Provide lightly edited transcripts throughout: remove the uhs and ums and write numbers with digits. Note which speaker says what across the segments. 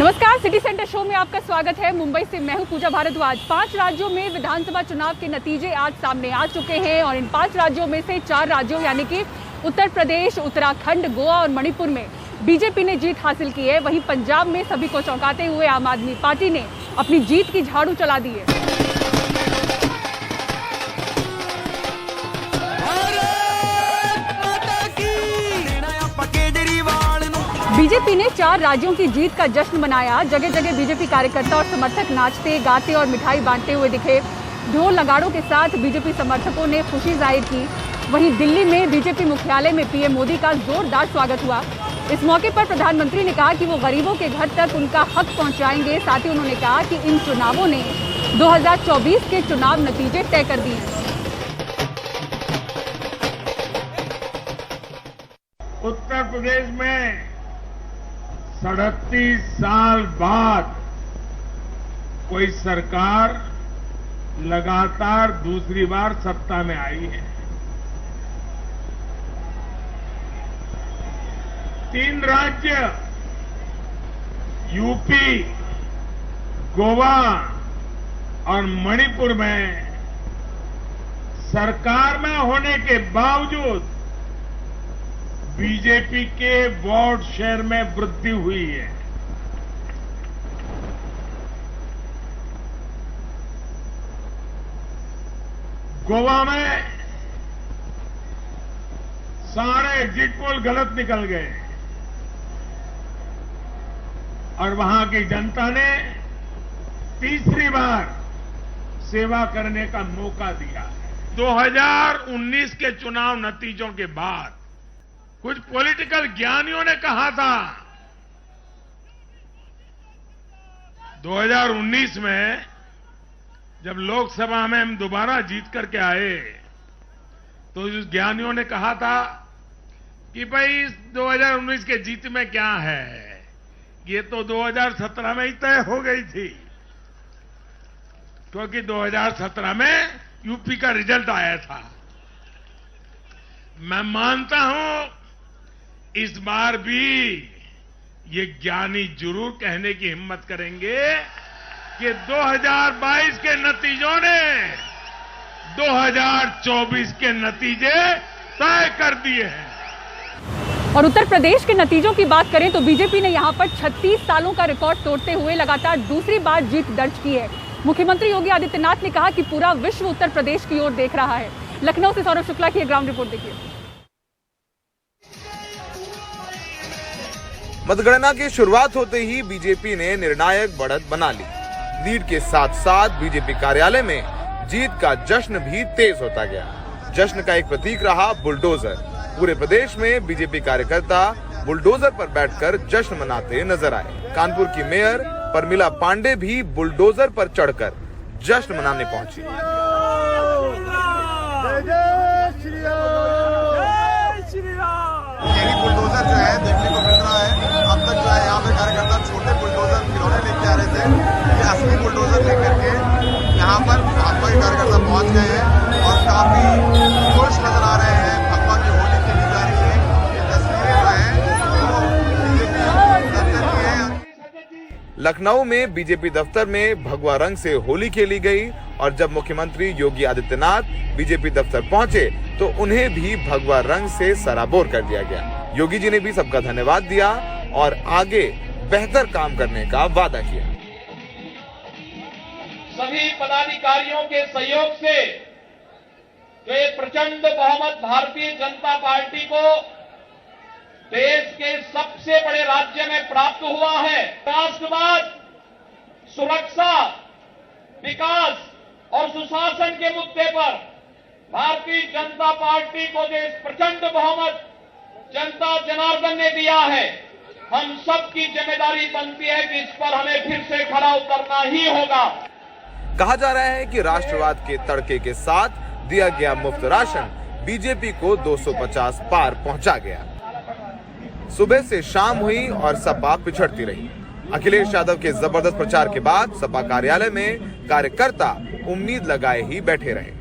Speaker 1: नमस्कार, city centre show में आपका स्वागत है। मुंबई से मैं हूं पूजा भारद्वाज। 5 राज्यों में विधानसभा चुनाव के नतीजे आज सामने आ चुके हैं और इन 5 राज्यों में से 4 राज्यों यानी कि उत्तर प्रदेश, उत्तराखंड, गोवा और मणिपुर में बीजेपी ने जीत हासिल की है। वहीं पंजाब में सभी को चौंकाते हुए आम आदमी पार्टी ने अपनी जीत की झाड़ू चला दी है। बीजेपी ने 4 राज्यों की जीत का जश्न मनाया। जगह जगह बीजेपी कार्यकर्ता और समर्थक नाचते, गाते और मिठाई बांटते हुए दिखे। ढोल नगाड़ों के साथ बीजेपी समर्थकों ने खुशी जाहिर की। वहीं दिल्ली में बीजेपी मुख्यालय में पीएम मोदी का जोरदार स्वागत हुआ। इस मौके पर प्रधानमंत्री ने कहा कि वो गरीबों के घर तक उनका हक पहुंचाएंगे। साथ ही उन्होंने कहा कि इन चुनावों ने 2024 के चुनाव नतीजे तय कर दिए।
Speaker 2: उत्तर प्रदेश में 37 साल बाद कोई सरकार लगातार दूसरी बार सत्ता में आई है। 3 राज्य यूपी, गोवा और मणिपुर में सरकार में होने के बावजूद बीजेपी के वोट शेयर में वृद्धि हुई है। गोवा में सारे एग्जिट पोल गलत निकल गए और वहां की जनता ने तीसरी बार सेवा करने का मौका दिया है। 2019 के चुनाव नतीजों के बाद कुछ पॉलिटिकल ज्ञानियों ने कहा था 2019 में जब लोकसभा में हम दोबारा जीत करके आए तो उस ज्ञानियों ने कहा था कि भाई इस 2019 के जीत में क्या है, ये तो 2017 में ही तय हो गई थी, क्योंकि 2017 में यूपी का रिजल्ट आया था। मैं मानता हूं इस बार भी ये ज्ञानी जरूर कहने की हिम्मत करेंगे कि 2022 के नतीजों ने 2024 के नतीजे तय कर दिए हैं।
Speaker 1: और उत्तर प्रदेश के नतीजों की बात करें तो बीजेपी ने यहां पर 36 सालों का रिकॉर्ड तोड़ते हुए लगातार दूसरी बार जीत दर्ज की है। मुख्यमंत्री योगी आदित्यनाथ ने कहा कि पूरा विश्व उत्तर प्रदेश की ओर देख रहा है। लखनऊ से सौरभ शुक्ला की ग्राउंड रिपोर्ट देखिए।
Speaker 3: मतगणना की शुरुआत होते ही बीजेपी ने निर्णायक बढ़त बना ली। लीड के साथ साथ बीजेपी कार्यालय में जीत का जश्न भी तेज होता गया। जश्न का एक प्रतीक रहा बुलडोजर। पूरे प्रदेश में बीजेपी कार्यकर्ता बुलडोजर पर बैठकर जश्न मनाते नजर आए। कानपुर की मेयर परमिला पांडे भी बुलडोजर पर चढ़कर जश्न मनाने पहुंची।
Speaker 4: यही बुलडोजर जो है देखने को मिल रहा है। अब तक जो है यहाँ पे कार्यकर्ता छोटे बुलडोजर खिलौने लेके आ रहे थे, ये असली बुलडोजर लेकर के यहाँ पर भाजपा के कार्यकर्ता पहुंच गए हैं और काफी खुश नजर आ रहे हैं। भाजपा की होली खेली जा रही है। ये तस्वीरें जो है बीजेपी दफ्तर की है।
Speaker 3: लखनऊ में बीजेपी दफ्तर में भगवा रंग से होली खेली गई और जब मुख्यमंत्री योगी आदित्यनाथ बीजेपी दफ्तर पहुंचे तो उन्हें भी भगवा रंग से सराबोर कर दिया गया। योगी जी ने भी सबका धन्यवाद दिया और आगे बेहतर काम करने का वादा किया।
Speaker 5: सभी पदाधिकारियों के सहयोग से जो ये प्रचंड बहुमत भारतीय जनता पार्टी को देश के सबसे बड़े राज्य में प्राप्त हुआ है। राष्ट्रवाद, सुरक्षा, विकास और सुशासन के मुद्दे पर भारतीय जनता पार्टी को जो प्रचंड बहुमत जनता जनार्दन ने दिया है, हम सबकी जिम्मेदारी बनती है कि इस पर हमें फिर से खड़ा उतरना ही होगा।
Speaker 3: कहा जा रहा है कि राष्ट्रवाद के तड़के के साथ दिया गया मुफ्त राशन बीजेपी को 250 पार पहुंचा गया। सुबह से शाम हुई और सपा पिछड़ती रही। अखिलेश यादव के जबरदस्त प्रचार के बाद सपा कार्यालय में कार्यकर्ता उम्मीद लगाए ही बैठे रहे।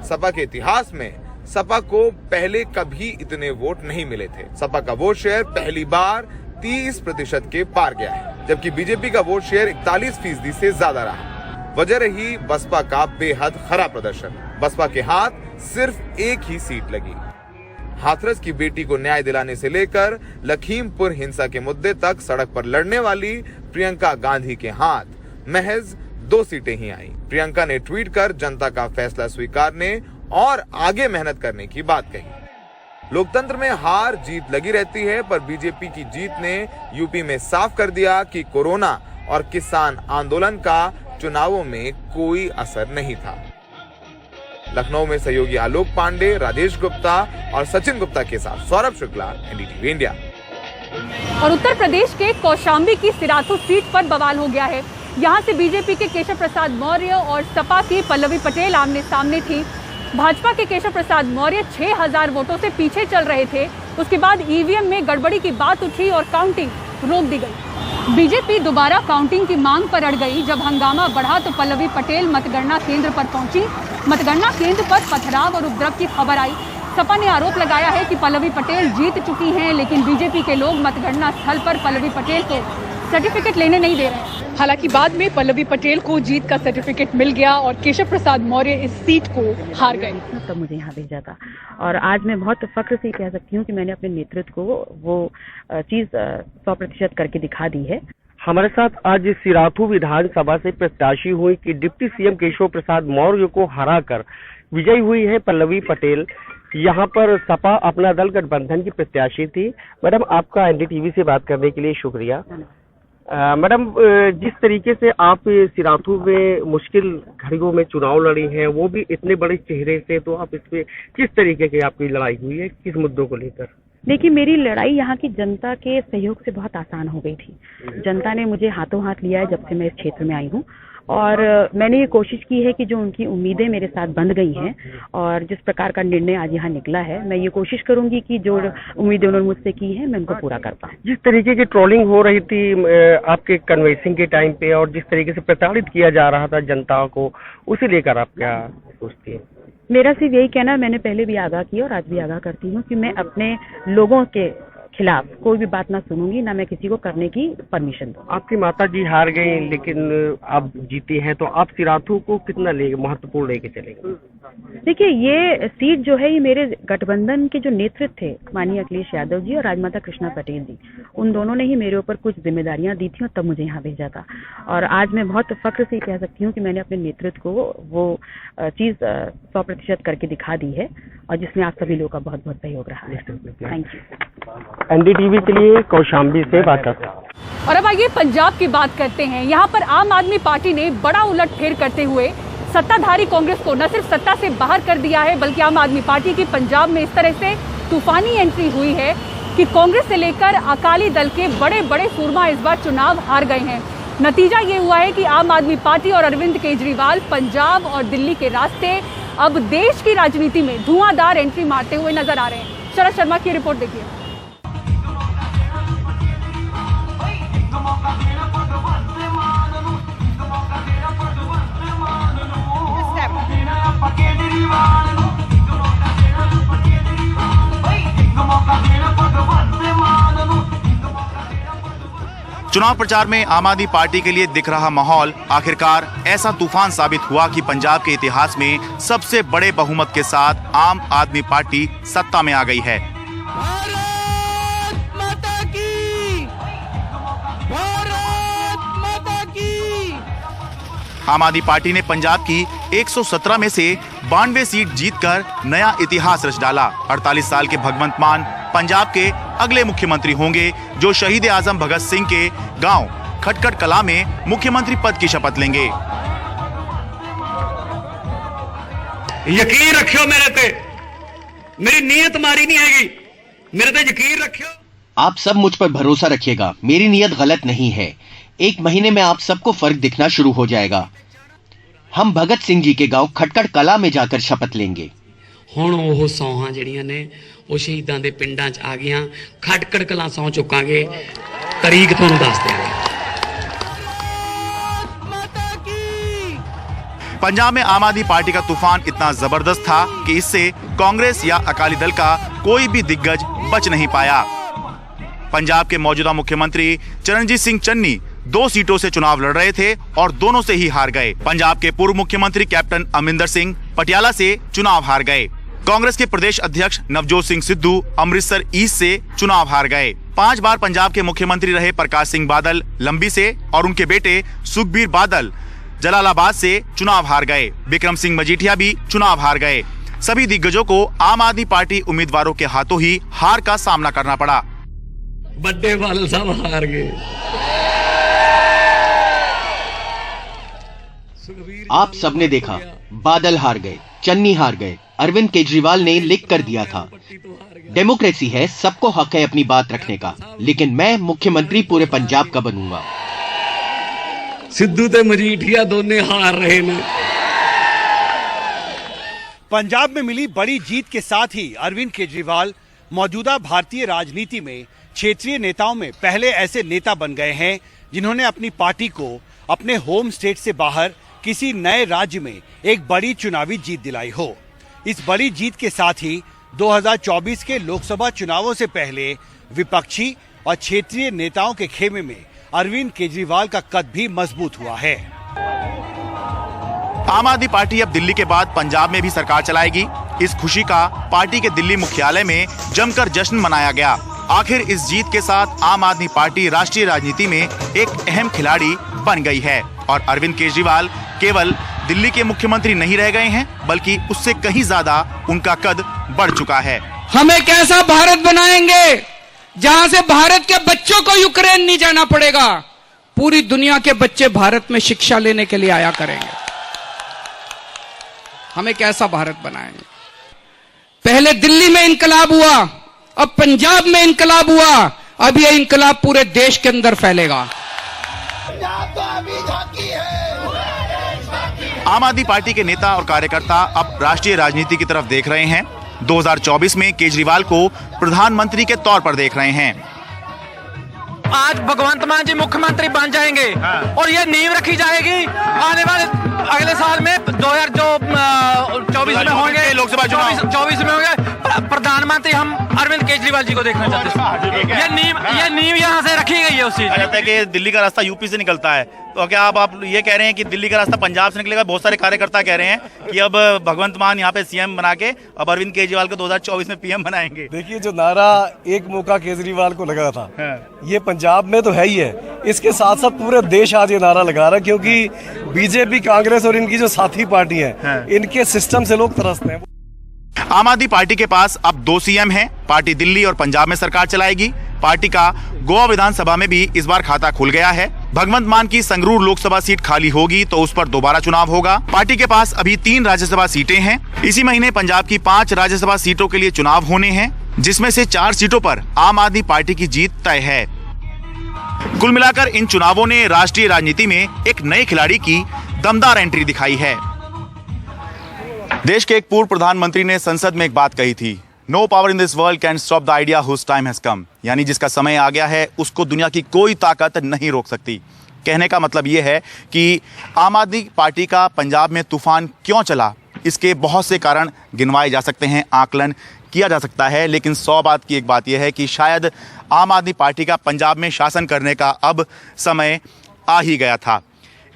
Speaker 3: सपा के इतिहास में सपा को पहले कभी इतने वोट नहीं मिले थे। सपा का वोट शेयर पहली बार 30% के पार गया है, जबकि बीजेपी का वोट शेयर 41% से ज्यादा रहा। वजह रही बसपा का बेहद खराब प्रदर्शन। बसपा के हाथ सिर्फ एक ही सीट लगी। हाथरस की बेटी को न्याय दिलाने से लेकर लखीमपुर हिंसा के मुद्दे तक सड़क पर लड़ने वाली प्रियंका गांधी के हाथ महज 2 सीटें ही आई। प्रियंका ने ट्वीट कर जनता का फैसला स्वीकारने और आगे मेहनत करने की बात कही। लोकतंत्र में हार जीत लगी रहती है, पर बीजेपी की जीत ने यूपी में साफ कर दिया कि कोरोना और किसान आंदोलन का चुनावों में कोई असर नहीं था। लखनऊ में सहयोगी आलोक पांडे, राजेश गुप्ता और सचिन गुप्ता के साथ सौरभ शुक्ला, एनडीटीवी इंडिया।
Speaker 1: और उत्तर प्रदेश के कौशाम्बी की सिराथू सीट पर बवाल हो गया है। यहां से बीजेपी के केशव प्रसाद मौर्य और सपा की पल्लवी पटेल आमने सामने थी। भाजपा के केशव प्रसाद मौर्य 6000 वोटों से पीछे चल रहे थे। उसके बाद ईवीएम में गड़बड़ी की बात उठी और काउंटिंग रोक दी गई। बीजेपी दोबारा काउंटिंग की मांग पर अड़ गई। जब हंगामा बढ़ा तो पल्लवी पटेल मतगणना केंद्र पर पहुंची। मतगणना केंद्र पर पथराव और उपद्रव की खबर आई। सपा ने आरोप लगाया है कि पल्लवी पटेल जीत चुकी हैं, लेकिन बीजेपी के लोग मतगणना स्थल पर पल्लवी पटेल को सर्टिफिकेट लेने नहीं दे रहे। हालांकि बाद में पल्लवी पटेल को जीत का सर्टिफिकेट मिल गया और केशव प्रसाद मौर्य इस सीट को हार गए।
Speaker 6: तब मुझे यहाँ भेजा था और आज मैं बहुत फख्र से कह सकती हूँ कि मैंने अपने नेतृत्व को वो चीज 100% करके दिखा दी है।
Speaker 7: हमारे साथ आज सिराथू विधानसभा से प्रत्याशी हुई कि डिप्टी सीएम केशव प्रसाद मौर्य को हराकर विजयी हुई है पल्लवी पटेल। यहाँ पर सपा अपना दल गठबंधन की प्रत्याशी थी। मैडम, आपका एनडीटीवी से बात करने के लिए शुक्रिया। मैडम, जिस तरीके से आप सिराथू में मुश्किल घड़ियों में चुनाव लड़ी हैं, वो भी इतने बड़े चेहरे से, तो आप इसमें किस तरीके की आपकी लड़ाई हुई है, किस मुद्दों को लेकर?
Speaker 6: देखिए, मेरी लड़ाई यहाँ की जनता के सहयोग से बहुत आसान हो गई थी। जनता ने मुझे हाथों हाथ लिया है जब से मैं इस क्षेत्र में आई हूँ और मैंने ये कोशिश की है कि जो उनकी उम्मीदें मेरे साथ बंध गई हैं और जिस प्रकार का निर्णय आज यहाँ निकला है, मैं ये कोशिश करूंगी कि जो उम्मीदें उन्होंने मुझसे की है मैं उनको पूरा कर पाऊँ।
Speaker 7: जिस तरीके की ट्रोलिंग हो रही थी आपके कन्वेंसिंग के टाइम पे और जिस तरीके से प्रताड़ित किया जा रहा था जनता को, उसे लेकर आप क्या सोचती हैं?
Speaker 6: मेरा सिर्फ यही कहना, मैंने पहले भी आगाह किया और आज भी आगाह करती हूँ कि मैं अपने लोगों के खिलाफ कोई भी बात ना सुनूंगी, ना मैं किसी को करने की परमिशन दूँ।
Speaker 7: आपकी माता जी हार गई लेकिन आप जीती हैं, तो आप सिराथू को कितना महत्वपूर्ण लेके चलेंगे?
Speaker 6: देखिए, ये सीट जो है ये मेरे गठबंधन के जो नेतृत्व थे माननीय अखिलेश यादव जी और राजमाता कृष्णा पटेल जी, उन दोनों ने ही मेरे ऊपर कुछ जिम्मेदारियां दी थी और तब मुझे यहाँ भेजा था। और आज मैं बहुत फख्र से कह सकती हूँ कि मैंने अपने नेतृत्व को वो चीज 100% करके दिखा दी है और जिसमें आप सभी लोगों का बहुत बहुत सहयोग रहा है। Thank you.
Speaker 7: एनडीटीवी के लिए कौशाम्बी से बात करते हैं।
Speaker 1: और अब आइए पंजाब की बात करते हैं। यहाँ पर आम आदमी पार्टी ने बड़ा उलटफेर करते हुए सत्ताधारी कांग्रेस को न सिर्फ सत्ता से बाहर कर दिया है, बल्कि आम आदमी पार्टी की पंजाब में इस तरह से तूफानी एंट्री हुई है कि कांग्रेस से लेकर अकाली दल के बड़े बड़े सूरमा इस बार चुनाव हार गए हैं। नतीजा ये हुआ है कि आम आदमी पार्टी और अरविंद केजरीवाल पंजाब और दिल्ली के रास्ते अब देश की राजनीति में धुआंधार एंट्री मारते हुए नजर आ रहे हैं। शरद शर्मा की रिपोर्ट देखिए।
Speaker 8: चुनाव प्रचार में आम आदमी पार्टी के लिए दिख रहा माहौल आखिरकार ऐसा तूफान साबित हुआ कि पंजाब के इतिहास में सबसे बड़े बहुमत के साथ आम आदमी पार्टी सत्ता में आ गई है।
Speaker 9: भारत माता की, भारत माता की।
Speaker 8: आम आदमी पार्टी ने पंजाब की 117 में से 92 सीट जीतकर नया इतिहास रच डाला। 48 साल के भगवंत मान पंजाब के अगले मुख्यमंत्री होंगे, जो शहीद आजम भगत सिंह के गांव खटखट कला में मुख्यमंत्री पद की शपथ लेंगे।
Speaker 10: यकीन रखियो मेरे पे, मेरी नीयत मारी नहीं हैगी, मेरे पे यकीन रखियो।
Speaker 11: आप सब मुझ पर भरोसा रखिएगा, मेरी नीयत गलत नहीं है। 1 महीने में आप सबको फर्क दिखना शुरू हो जाएगा। हम भगत सिंह जी के गांव खटखट कला में जाकर शपथ लेंगे।
Speaker 10: ਹੁਣ ਉਹ ਸੌਹਾਂ ਜਿਹੜੀਆਂ ਨੇ ਉਹ ਸ਼ਹੀਦਾਂ ਦੇ ਪਿੰਡਾਂ 'ਚ ਆ ਗਈਆਂ। ਖਟਕੜ ਕਲਾਂ ਸੌਂ ਚੁੱਕਾਂਗੇ, ਤਾਰੀਖ ਤੁਹਾਨੂੰ ਦੱਸ ਦਿਆਂਗੇ।
Speaker 8: पंजाब में आम आदमी पार्टी का तूफान इतना जबरदस्त था कि इससे कांग्रेस या अकाली दल का कोई भी दिग्गज बच नहीं पाया। पंजाब के मौजूदा मुख्यमंत्री चरणजीत सिंह चन्नी 2 सीटों से चुनाव लड़ रहे थे और दोनों से ही हार गए। पंजाब के पूर्व मुख्यमंत्री कैप्टन अमरिंदर सिंह पटियाला से चुनाव हार गए। कांग्रेस के प्रदेश अध्यक्ष नवजोत सिंह सिद्धू अमृतसर ईस्ट से चुनाव हार गए। 5 बार पंजाब के मुख्यमंत्री रहे प्रकाश सिंह बादल लंबी से और उनके बेटे सुखबीर बादल जलालाबाद से चुनाव हार गए। विक्रम सिंह मजीठिया भी चुनाव हार गए। सभी दिग्गजों को आम आदमी पार्टी उम्मीदवारों के हाथों ही हार का सामना करना पड़ा।
Speaker 10: बड़े बादल साहब हार गए।
Speaker 11: आप सबने देखा, बादल हार गए, चन्नी हार गए। अरविंद केजरीवाल ने लिख कर दिया था, डेमोक्रेसी है, सबको हक है अपनी बात रखने का, लेकिन मैं मुख्यमंत्री पूरे पंजाब का बनूंगा।
Speaker 10: सिद्धू ते मजीठिया दोनों हार रहे ने।
Speaker 12: पंजाब में मिली बड़ी जीत के साथ ही अरविंद केजरीवाल मौजूदा भारतीय राजनीति में क्षेत्रीय नेताओं में पहले ऐसे नेता बन गए हैं जिन्होंने अपनी पार्टी को अपने होम स्टेट से बाहर किसी नए राज्य में एक बड़ी चुनावी जीत दिलाई हो। इस बड़ी जीत के साथ ही 2024 के लोकसभा चुनावों से पहले विपक्षी और क्षेत्रीय नेताओं के खेमे में अरविंद केजरीवाल का कद भी मजबूत हुआ है।
Speaker 8: आम आदमी पार्टी अब दिल्ली के बाद पंजाब में भी सरकार चलाएगी। इस खुशी का पार्टी के दिल्ली मुख्यालय में जमकर जश्न मनाया गया। आखिर इस जीत के साथ आम आदमी पार्टी राष्ट्रीय राजनीति में एक अहम खिलाड़ी बन गई है और अरविंद केजरीवाल केवल दिल्ली के मुख्यमंत्री नहीं रह गए हैं, बल्कि उससे कहीं ज्यादा उनका कद बढ़ चुका है।
Speaker 9: हम एक ऐसा भारत बनाएंगे जहां से भारत के बच्चों को यूक्रेन नहीं जाना पड़ेगा। पूरी दुनिया के बच्चे भारत में शिक्षा लेने के लिए आया करेंगे। हम एक ऐसा भारत बनाएंगे। पहले दिल्ली में इंकलाब हुआ, अब पंजाब में इंकलाब हुआ, अब यह इंकलाब पूरे देश के अंदर फैलेगा।
Speaker 8: आम आदमी पार्टी के नेता और कार्यकर्ता अब राष्ट्रीय राजनीति की तरफ देख रहे हैं। 2024 में केजरीवाल को प्रधानमंत्री के तौर पर देख रहे हैं।
Speaker 13: आज भगवंत मान जी मुख्यमंत्री बन जाएंगे और ये नींव रखी जाएगी आने वाले अगले साल में 2024 में होंगे, लोकसभा चुनाव 24 में होंगे। प्रधानमंत्री हम अरविंद केजरीवाल जी को देखना चाहते हैं। ये नींव यहाँ से रखी गई है उस चीज
Speaker 8: कहते हैं कि दिल्ली का रास्ता यूपी से निकलता है, तो क्या आप ये कह रहे हैं कि दिल्ली का रास्ता पंजाब से निकलेगा? बहुत सारे कार्यकर्ता कह रहे हैं कि अब भगवंत मान यहाँ पे सीएम बना के अब अरविंद केजरीवाल को 2024 में पीएम बनाएंगे।
Speaker 14: देखिए, जो नारा एक मौका केजरीवाल को लगा था, ये पंजाब में तो है ही है, इसके साथ साथ पूरे देश आज ये नारा लगा रहा है, क्योंकि बीजेपी, कांग्रेस और इनकी जो साथी पार्टी है, इनके सिस्टम से लोग त्रस्त हैं।
Speaker 8: आम आदमी पार्टी के पास अब 2 सीएम हैं। पार्टी दिल्ली और पंजाब में सरकार चलाएगी। पार्टी का गोवा विधानसभा में भी इस बार खाता खुल गया है। भगवंत मान की संगरूर लोकसभा सीट खाली होगी तो उस पर दोबारा चुनाव होगा। पार्टी के पास अभी 3 राज्यसभा सीटें हैं। इसी महीने पंजाब की 5 राज्यसभा सीटों के लिए चुनाव होने हैं, जिसमें से 4 सीटों पर आम आदमी पार्टी की जीत तय है। कुल मिलाकर इन चुनावों ने राष्ट्रीय राजनीति में एक नए खिलाड़ी की दमदार एंट्री दिखाई है। देश के एक पूर्व प्रधानमंत्री ने संसद में एक बात कही थी, no power in this world can stop the idea whose time has come. यानी जिसका समय आ गया है उसको दुनिया की कोई ताकत नहीं रोक सकती। कहने का मतलब ये है कि आम आदमी पार्टी का पंजाब में तूफान क्यों चला, इसके बहुत से कारण गिनवाए जा सकते हैं, आकलन किया जा सकता है, लेकिन 100 बात की एक बात यह है कि शायद आम आदमी पार्टी का पंजाब में शासन करने का अब समय आ ही गया था।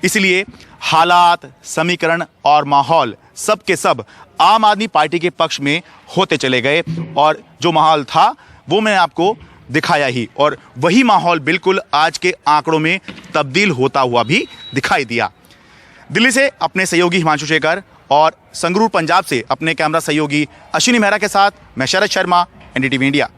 Speaker 8: इसलिए हालात, समीकरण और माहौल सब के सब आम आदमी पार्टी के पक्ष में होते चले गए और जो माहौल था वो मैंने आपको दिखाया ही, और वही माहौल बिल्कुल आज के आंकड़ों में तब्दील होता हुआ भी दिखाई दिया। दिल्ली से अपने सहयोगी हिमांशु शेखर और संगरूर पंजाब से अपने कैमरा सहयोगी अश्विनी मेहरा के साथ मैं शरद शर्मा, एनडीटीवी इंडिया।